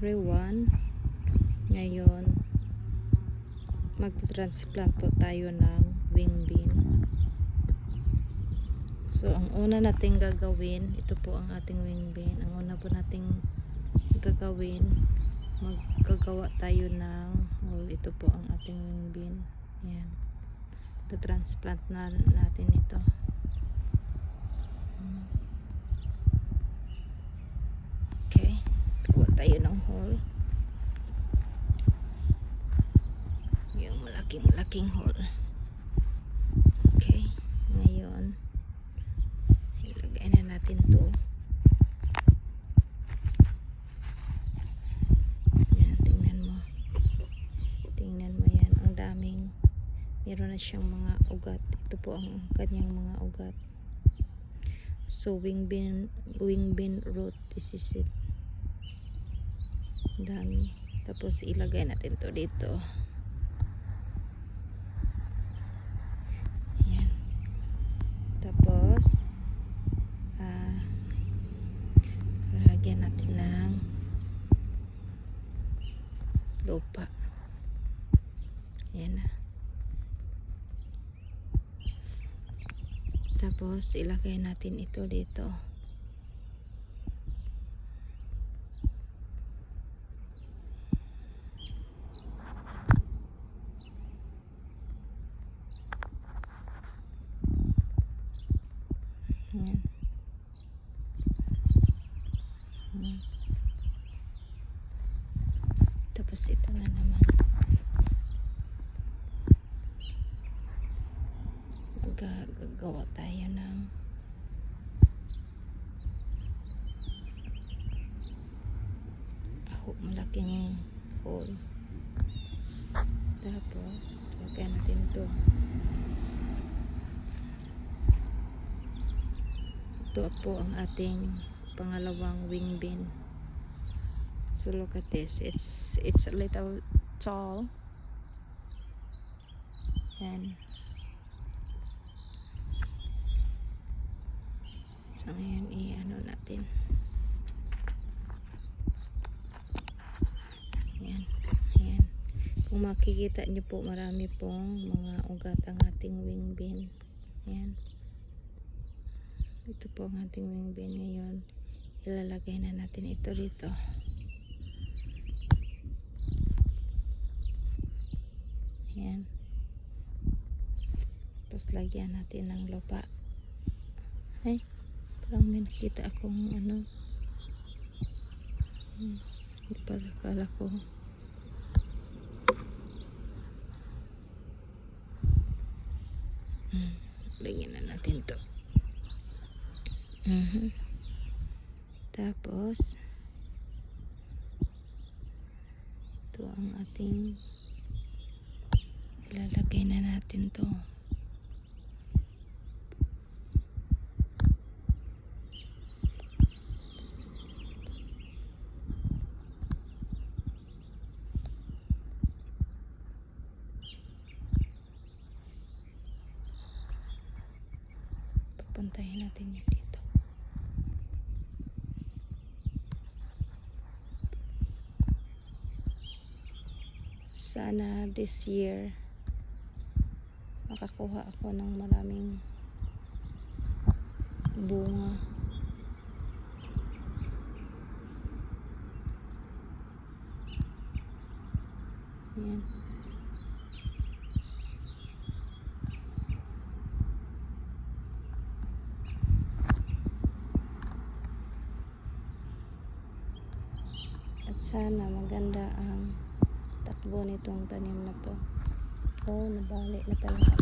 everyone. Ngayon, magta-transplant po tayo ng wing bean. So, ang una nating gagawin, ito po ang ating wing bean. Ang una po nating gagawin, maggagawa tayo ng, ito po ang ating wing bean. Ayan. Ito-transplant na natin ito. Okay. Kuha tayo ng hole. Yung malaking hole. Okay. Ngayon, ilagay na natin to. Yan, tingnan mo yan. Ang daming, meron na siyang mga ugat. Ito po ang kanyang mga ugat. So wing bean root, this is it. Dami. Tapos ilagay natin to dito. Yan. Tapos lalagyan natin ng lupa. Yan na. Tapos ilagay natin ito dito. Yan. Tapos ito na naman. Gagawa tayo ng malaking hole. Tapos lagyan natin to. Ito po ang ating pangalawang wing bean. So look at this, it's a little tall. And so ngayon i-ano natin. Ayan. Kung makikita nyo po, marami pong mga ugat ang ating wing bean. Ayan. Ito po ang ating wing bean. Ngayon, ilalagay na natin ito dito. Ayan. Tapos lagyan natin ng lupa. Ay, parang may nakita akong ano. Hindi pala, kala ko. Lagyan na natin to. Tapos ito ang ating ilalagay na natin to. Papuntahin natin yun dito. Sana this year makakuha ako ng maraming bunga. Yan. At sana maganda ang takbo nitong tanim na to. Oh, nabalik na talaga.